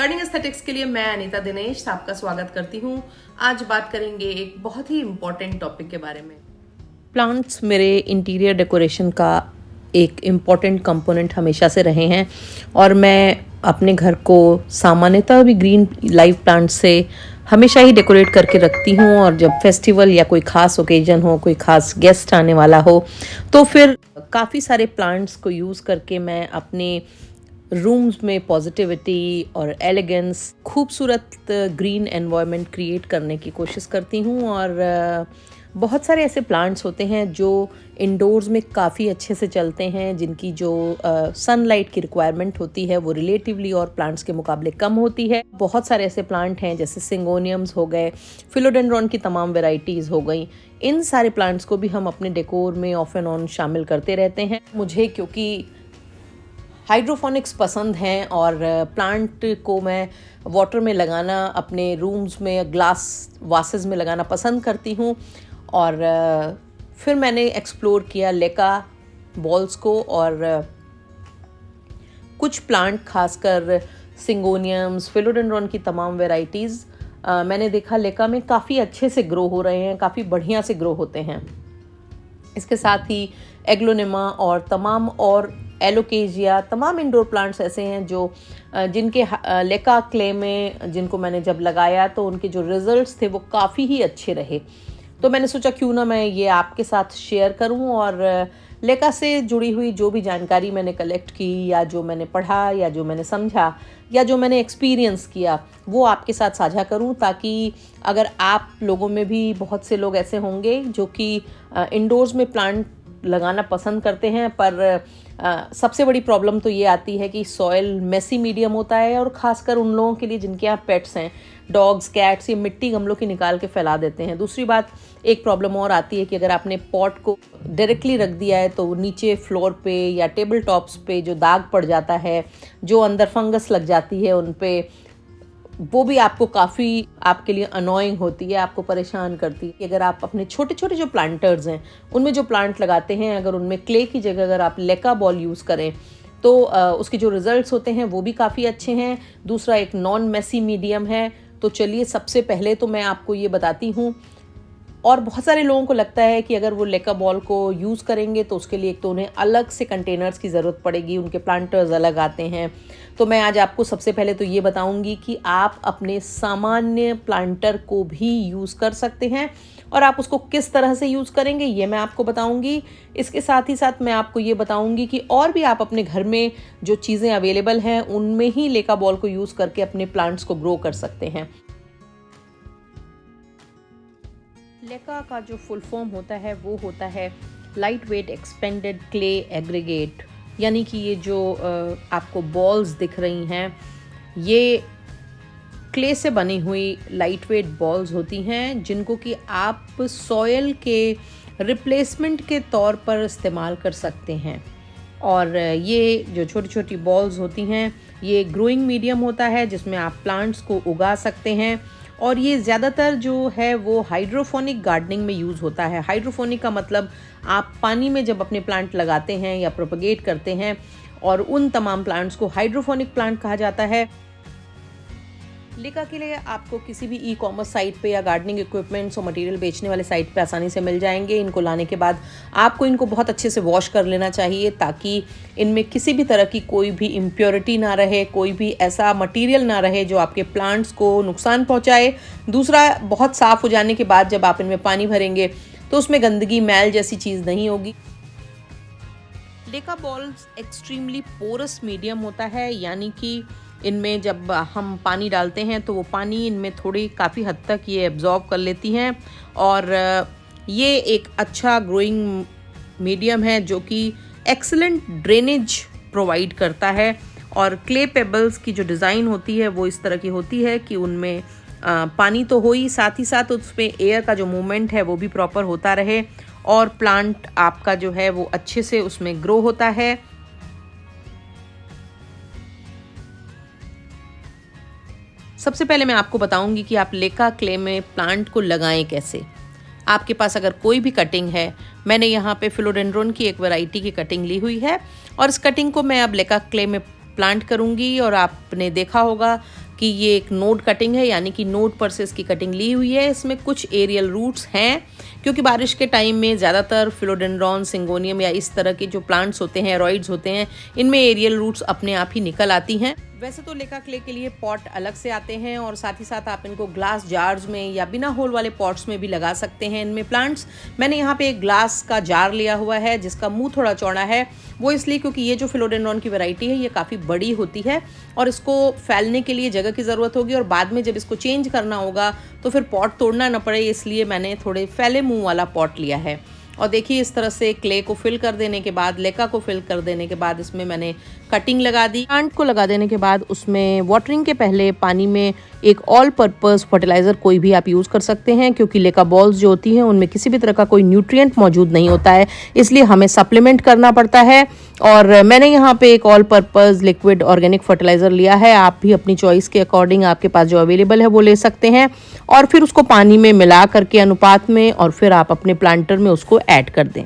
Gardening aesthetics के लिए मैं अनीता दिनेश आपका स्वागत करती हूँ। आज बात करेंगे एक बहुत ही इम्पोर्टेंट टॉपिक के बारे में। प्लांट्स मेरे इंटीरियर डेकोरेशन का एक इम्पॉर्टेंट कंपोनेंट हमेशा से रहे हैं और मैं अपने घर को सामान्यतः भी ग्रीन लाइव प्लांट से हमेशा ही डेकोरेट करके रखती हूँ। और जब फेस्टिवल या कोई ख़ास ओकेजन हो, कोई ख़ास गेस्ट आने वाला हो, तो फिर काफ़ी सारे प्लांट्स को यूज़ करके मैं अपने रूम्स में पॉजिटिविटी और एलिगेंस, खूबसूरत ग्रीन एनवायरनमेंट क्रिएट करने की कोशिश करती हूँ। और बहुत सारे ऐसे प्लांट्स होते हैं जो इंडोर्स में काफ़ी अच्छे से चलते हैं, जिनकी जो सनलाइट की रिक्वायरमेंट होती है वो रिलेटिवली और प्लांट्स के मुकाबले कम होती है। बहुत सारे ऐसे प्लांट हैं जैसे सिंगोनियम्स हो गए, फिलोडेंड्रॉन की तमाम वेराइटीज़ हो गई। इन सारे प्लांट्स को भी हम अपने डेकोर में ऑफ एंड ऑन शामिल करते रहते हैं। मुझे क्योंकि हाइड्रोफोनिक्स पसंद हैं और प्लांट को मैं वाटर में लगाना, अपने रूम्स में ग्लास वासेस में लगाना पसंद करती हूँ। और फिर मैंने एक्सप्लोर किया लेका बॉल्स को और कुछ प्लांट, खासकर सिंगोनियम्स, फिलोडेंड्रॉन की तमाम वेराइटीज़ मैंने देखा लेका में काफ़ी अच्छे से ग्रो हो रहे हैं, काफ़ी बढ़िया से ग्रो होते हैं। इसके साथ ही एग्लोनिमा और तमाम और एलोकेजिया, तमाम इंडोर प्लांट्स ऐसे हैं जो जिनके लेका क्ले में जिनको मैंने जब लगाया तो उनके जो रिजल्ट्स थे वो काफ़ी ही अच्छे रहे। तो मैंने सोचा क्यों ना मैं ये आपके साथ शेयर करूं और लेका से जुड़ी हुई जो भी जानकारी मैंने कलेक्ट की, या जो मैंने पढ़ा, या जो मैंने समझा, या जो मैंने एक्सपीरियंस किया, वो आपके साथ साझा करूं, ताकि अगर आप लोगों में भी बहुत से लोग ऐसे होंगे जो कि इंडोर्स में प्लांट लगाना पसंद करते हैं, पर सबसे बड़ी प्रॉब्लम तो ये आती है कि सॉइल मेसी मीडियम होता है, और ख़ासकर उन लोगों के लिए जिनके यहाँ पेट्स हैं, डॉग्स, कैट्स, ये मिट्टी गमलों की निकाल के फैला देते हैं। दूसरी बात, एक प्रॉब्लम और आती है कि अगर आपने पॉट को डायरेक्टली रख दिया है तो नीचे फ्लोर पे या टेबल टॉप्स पे जो दाग पड़ जाता है, जो अंदर फंगस लग जाती है उन पे, वो भी आपको काफ़ी आपके लिए अनोइंग होती है, आपको परेशान करती है। अगर आप अपने छोटे छोटे जो प्लांटर्स हैं उनमें जो प्लांट लगाते हैं, अगर उनमें क्ले की जगह अगर आप लेका बॉल यूज़ करें तो उसके जो रिजल्ट्स होते हैं वो भी काफ़ी अच्छे हैं। दूसरा, एक नॉन मेसी मीडियम है। तो चलिए, सबसे पहले तो मैं आपको ये बताती हूँ। और बहुत सारे लोगों को लगता है कि अगर वो लेका बॉल को यूज़ करेंगे तो उसके लिए एक तो उन्हें अलग से कंटेनर्स की ज़रूरत पड़ेगी, उनके प्लांटर्स अलग आते हैं। तो मैं आज आपको सबसे पहले तो ये बताऊंगी कि आप अपने सामान्य प्लांटर को भी यूज़ कर सकते हैं, और आप उसको किस तरह से यूज़ करेंगे ये मैं आपको बताऊंगी। इसके साथ ही साथ मैं आपको ये बताऊंगी कि और भी आप अपने घर में जो चीज़ें अवेलेबल हैं उनमें ही लेका बॉल को यूज़ करके अपने प्लांट्स को ग्रो कर सकते हैं। लेका का जो फुल फॉर्म होता है वो होता है light weight expanded clay aggregate, यानी कि ये जो आपको बॉल्स दिख रही हैं ये क्ले से बनी हुई लाइट वेट बॉल्स होती हैं, जिनको कि आप सॉयल के रिप्लेसमेंट के तौर पर इस्तेमाल कर सकते हैं। और ये जो छोटी छोटी बॉल्स होती हैं ये ग्रोइंग मीडियम होता है जिसमें आप प्लांट्स को उगा सकते हैं। और ये ज़्यादातर जो है वो हाइड्रोफोनिक गार्डनिंग में यूज़ होता है। हाइड्रोफोनिक का मतलब आप पानी में जब अपने प्लांट लगाते हैं या प्रोपगेट करते हैं, और उन तमाम प्लांट्स को हाइड्रोफोनिक प्लांट कहा जाता है। लेका के लिए आपको किसी भी ई कॉमर्स साइट पे या गार्डनिंग इक्विपमेंट्स और मटेरियल बेचने वाले साइट पे आसानी से मिल जाएंगे। इनको लाने के बाद आपको इनको बहुत अच्छे से वॉश कर लेना चाहिए, ताकि इनमें किसी भी तरह की कोई भी इम्प्योरिटी ना रहे, कोई भी ऐसा मटेरियल ना रहे जो आपके प्लांट्स को नुकसान पहुँचाए। दूसरा, बहुत साफ़ हो जाने के बाद जब आप इनमें पानी भरेंगे तो उसमें गंदगी, मैल जैसी चीज़ नहीं होगी। लेका बॉल्स एक्सट्रीमली पोरस मीडियम होता है, यानी कि इनमें जब हम पानी डालते हैं तो वो पानी इनमें काफ़ी हद तक ये एब्जॉर्ब कर लेती हैं। और ये एक अच्छा ग्रोइंग मीडियम है जो कि एक्सीलेंट ड्रेनेज प्रोवाइड करता है। और क्ले पेबल्स की जो डिज़ाइन होती है वो इस तरह की होती है कि उनमें पानी तो हो ही, साथ ही साथ उसमें एयर का जो मूवमेंट है वो भी प्रॉपर होता रहे, और प्लांट आपका जो है वो अच्छे से उसमें ग्रो होता है। सबसे पहले मैं आपको बताऊंगी कि आप लेका क्ले में प्लांट को लगाएं कैसे। आपके पास अगर कोई भी कटिंग है, मैंने यहाँ पे फिलोडेंड्रोन की एक वैरायटी की कटिंग ली हुई है, और इस कटिंग को मैं अब लेका क्ले में प्लांट करूँगी। और आपने देखा होगा कि ये एक नोड कटिंग है, यानी कि नोड पर से इसकी कटिंग ली हुई है। इसमें कुछ एरियल रूट्स हैं, क्योंकि बारिश के टाइम में ज़्यादातर फिलोडेंड्रॉन, सिंगोनियम या इस तरह के जो प्लांट्स होते हैं, एरॉइड्स होते हैं, इनमें एरियल रूट्स अपने आप ही निकल आती हैं। वैसे तो लेका क्ले के लिए पॉट अलग से आते हैं और साथ ही साथ आप इनको ग्लास जार्स में या बिना होल वाले पॉट्स में भी लगा सकते हैं इनमें प्लांट्स। मैंने यहाँ पे एक ग्लास का जार लिया हुआ है जिसका मुंह थोड़ा चौड़ा है, वो इसलिए क्योंकि ये जो फिलोडेंड्रॉन की वैरायटी है ये काफ़ी बड़ी होती है और इसको फैलने के लिए जगह की ज़रूरत होगी और बाद में जब इसको चेंज करना होगा तो फिर पॉट तोड़ना ना पड़े, इसलिए मैंने थोड़े फैले मुँह वाला पॉट लिया है। और देखिए इस तरह से क्ले को फिल कर देने के बाद, लेका को फिल कर देने के बाद इसमें मैंने कटिंग लगा दी। प्लांट को लगा देने के बाद उसमें वाटरिंग के पहले पानी में एक ऑल पर्पस फर्टिलाइज़र कोई भी आप यूज़ कर सकते हैं, क्योंकि लेका बॉल्स जो होती हैं उनमें किसी भी तरह का कोई न्यूट्रिएंट मौजूद नहीं होता है, इसलिए हमें सप्लीमेंट करना पड़ता है। और मैंने यहाँ पे एक all purpose liquid organic fertiliser लिया है। आप भी अपनी चॉइस के अकॉर्डिंग आपके पास जो अवेलेबल है वो ले सकते हैं और फिर उसको पानी में मिला करके अनुपात में, और फिर आप अपने प्लांटर में उसको ऐड कर दें।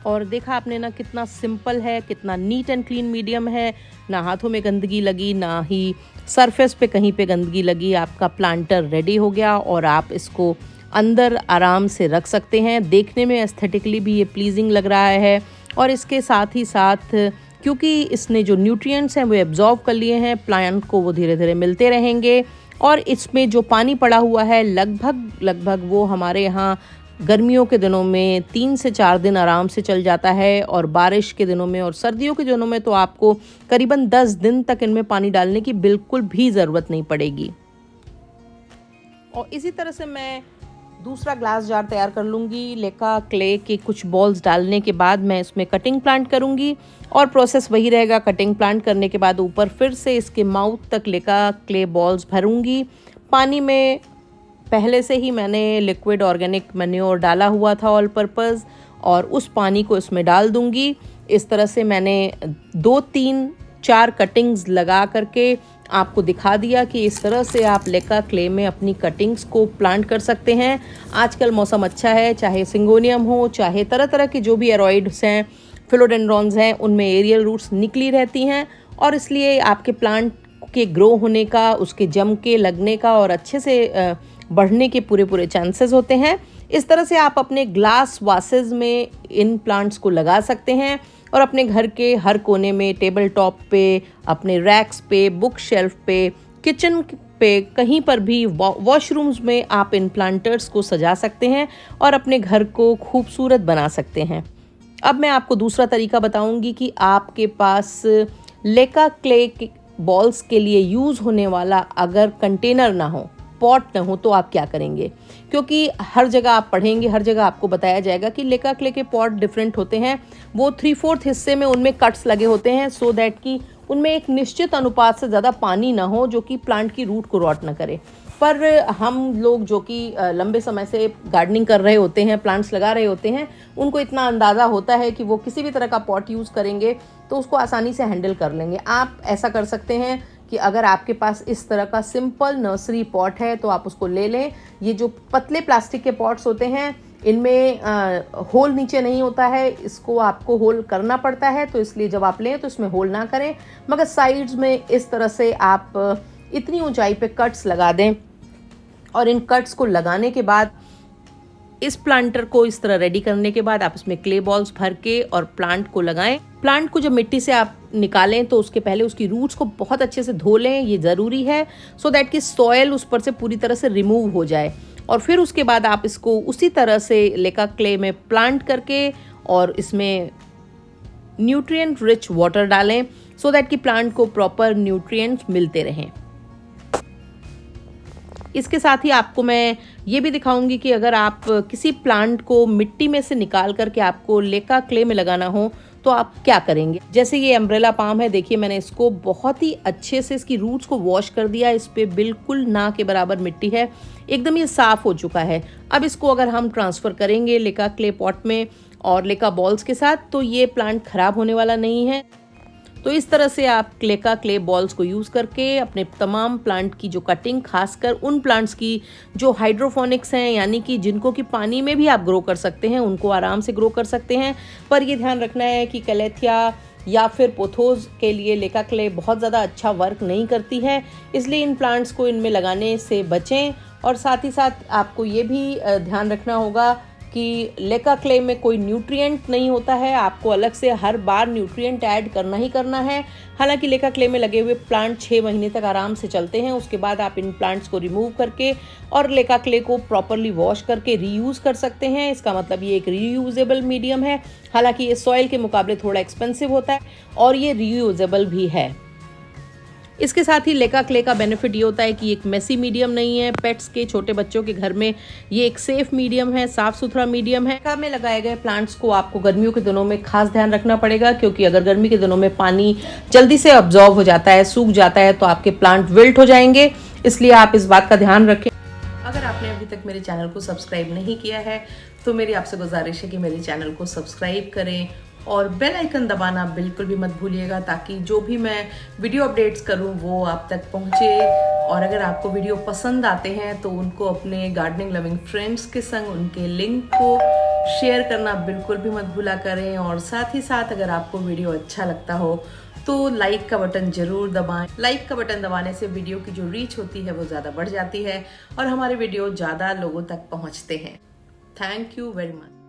और देखा आपने ना कितना सिंपल है, कितना नीट एंड क्लीन मीडियम है, ना हाथों में गंदगी लगी ना ही सरफेस पे कहीं पे गंदगी लगी। आपका प्लांटर रेडी हो गया और आप इसको अंदर आराम से रख सकते हैं। देखने में एस्थेटिकली भी ये प्लीजिंग लग रहा है और इसके साथ ही साथ क्योंकि इसने जो न्यूट्रिएंट्स हैं वो एब्जॉर्ब कर लिए हैं, प्लांट को वो धीरे धीरे मिलते रहेंगे। और इसमें जो पानी पड़ा हुआ है लगभग वो हमारे यहाँ गर्मियों के दिनों में 3 से 4 दिन आराम से चल जाता है और बारिश के दिनों में और सर्दियों के दिनों में तो आपको करीबन 10 दिन तक इनमें पानी डालने की बिल्कुल भी ज़रूरत नहीं पड़ेगी। और इसी तरह से मैं दूसरा ग्लास जार तैयार कर लूँगी। लेका क्ले के कुछ बॉल्स डालने के बाद मैं इसमें कटिंग प्लांट करूँगी और प्रोसेस वही रहेगा। कटिंग प्लांट करने के बाद ऊपर फिर से इसके माउथ तक लेका क्ले बॉल्स भरूँगी। पानी में पहले से ही मैंने लिक्विड ऑर्गेनिक मैन्योर डाला हुआ था ऑल पर्पस, और उस पानी को इसमें डाल दूँगी। इस तरह से मैंने 2, 3, 4 कटिंग्स लगा करके आपको दिखा दिया कि इस तरह से आप लेका क्ले में अपनी कटिंग्स को प्लांट कर सकते हैं। आजकल मौसम अच्छा है, चाहे सिंगोनियम हो, चाहे तरह तरह के जो भी एरॉइड्स हैं, फिलोडेंड्रॉन्स हैं, उनमें एरियल रूट्स निकली रहती हैं और इसलिए आपके प्लांट के ग्रो होने का, उसके जम के लगने का और अच्छे से बढ़ने के पूरे चांसेस होते हैं। इस तरह से आप अपने ग्लास वासेस में इन प्लांट्स को लगा सकते हैं और अपने घर के हर कोने में, टेबल टॉप पे, अपने रैक्स पे, बुक शेल्फ पे, किचन पे, कहीं पर भी, वॉशरूम्स में आप इन प्लांटर्स को सजा सकते हैं और अपने घर को खूबसूरत बना सकते हैं। अब मैं आपको दूसरा तरीका बताऊंगी कि आपके पास लेका क्ले बॉल्स के लिए यूज़ होने वाला अगर कंटेनर ना हो, पॉट ना हो, तो आप क्या करेंगे। क्योंकि हर जगह आप पढ़ेंगे, हर जगह आपको बताया जाएगा कि लेका क्ले के पॉट डिफरेंट होते हैं। वो 3/4 हिस्से में उनमें कट्स लगे होते हैं सो दैट कि उनमें एक निश्चित अनुपात से ज़्यादा पानी ना हो जो कि प्लांट की रूट को रॉट ना करे। पर हम लोग जो कि लंबे समय से गार्डनिंग कर रहे होते हैं, प्लांट्स लगा रहे होते हैं, उनको इतना अंदाज़ा होता है कि वो किसी भी तरह का पॉट यूज़ करेंगे तो उसको आसानी से हैंडल कर लेंगे। आप ऐसा कर सकते हैं कि अगर आपके पास इस तरह का सिंपल नर्सरी पॉट है तो आप उसको ले लें। ये जो पतले प्लास्टिक के पॉट्स होते हैं इनमें होल नीचे नहीं होता है, इसको आपको होल करना पड़ता है, तो इसलिए जब आप लें तो इसमें होल ना करें, मगर साइड्स में इस तरह से आप इतनी ऊंचाई पे कट्स लगा दें और इन कट्स को लगाने के बाद इस प्लांटर को इस तरह रेडी करने के बाद आप इसमें क्ले बॉल्स भर के और प्लांट को लगाएं। प्लांट को जब मिट्टी से आप निकालें तो उसके पहले उसकी रूट्स को बहुत अच्छे से धो लें, ये ज़रूरी है, सो दैट कि सॉयल उस पर से पूरी तरह से रिमूव हो जाए। और फिर उसके बाद आप इसको उसी तरह से लेका क्ले में प्लांट करके और इसमें न्यूट्रिएंट रिच वाटर डालें सो दैट कि प्लांट को प्रॉपर न्यूट्रिएंट्स मिलते रहें। इसके साथ ही आपको मैं ये भी दिखाऊंगी कि अगर आप किसी प्लांट को मिट्टी में से निकाल करके आपको लेका क्ले में लगाना हो तो आप क्या करेंगे। जैसे ये अम्ब्रेला पाम है, देखिए मैंने इसको बहुत ही अच्छे से इसकी रूट्स को वॉश कर दिया। इस पे बिल्कुल ना के बराबर मिट्टी है, एकदम ये साफ़ हो चुका है। अब इसको अगर हम ट्रांसफ़र करेंगे लेका क्ले पॉट में और लेका बॉल्स के साथ तो ये प्लांट ख़राब होने वाला नहीं है। तो इस तरह से आप लेका क्ले बॉल्स को यूज़ करके अपने तमाम प्लांट की जो कटिंग, खासकर उन प्लांट्स की जो हाइड्रोफोनिक्स हैं, यानी कि जिनको कि पानी में भी आप ग्रो कर सकते हैं, उनको आराम से ग्रो कर सकते हैं। पर ये ध्यान रखना है कि कैलेथिया या फिर पोथोस के लिए लेका क्ले बहुत ज़्यादा अच्छा वर्क नहीं करती है, इसलिए इन प्लांट्स को इनमें लगाने से बचें। और साथ ही साथ आपको ये भी ध्यान रखना होगा कि लेका क्ले में कोई न्यूट्रिएंट नहीं होता है, आपको अलग से हर बार न्यूट्रिएंट ऐड करना ही करना है। हालांकि लेका क्ले में लगे हुए प्लांट 6 महीने तक आराम से चलते हैं, उसके बाद आप इन प्लांट्स को रिमूव करके और लेका क्ले को प्रॉपरली वॉश करके रीयूज़ कर सकते हैं। इसका मतलब ये एक रीयूजेबल मीडियम है। हालांकि ये सॉइल के मुकाबले थोड़ा एक्सपेंसिव होता है और ये रीयूजेबल भी है। इसके साथ ही लेका क्ले का बेनिफिट ये होता है कि एक मेसी मीडियम नहीं है। पेट्स के, छोटे बच्चों के घर में ये एक सेफ मीडियम है, साफ सुथरा मीडियम है। लेका में लगाए गए प्लांट्स को आपको गर्मियों के दिनों में खास ध्यान रखना पड़ेगा, क्योंकि अगर गर्मी के दिनों में पानी जल्दी से अब्जॉर्ब हो जाता है, सूख जाता है, तो आपके प्लांट विल्ट हो जाएंगे। इसलिए आप इस बात का ध्यान रखें। अगर आपने अभी तक मेरे चैनल को सब्सक्राइब नहीं किया है तो मेरी आपसे गुजारिश है कि मेरे चैनल को सब्सक्राइब करें और बेल आइकन दबाना बिल्कुल भी मत भूलिएगा, ताकि जो भी मैं वीडियो अपडेट्स करूं वो आप तक पहुंचे। और अगर आपको वीडियो पसंद आते हैं तो उनको अपने गार्डनिंग लविंग फ्रेंड्स के संग उनके लिंक को शेयर करना बिल्कुल भी मत भूला करें। और साथ ही साथ अगर आपको वीडियो अच्छा लगता हो तो लाइक का बटन जरूर दबाएं। लाइक का बटन दबाने से वीडियो की जो रीच होती है वो ज़्यादा बढ़ जाती है और हमारे वीडियो ज़्यादा लोगों तक पहुंचते हैं। Thank you very much.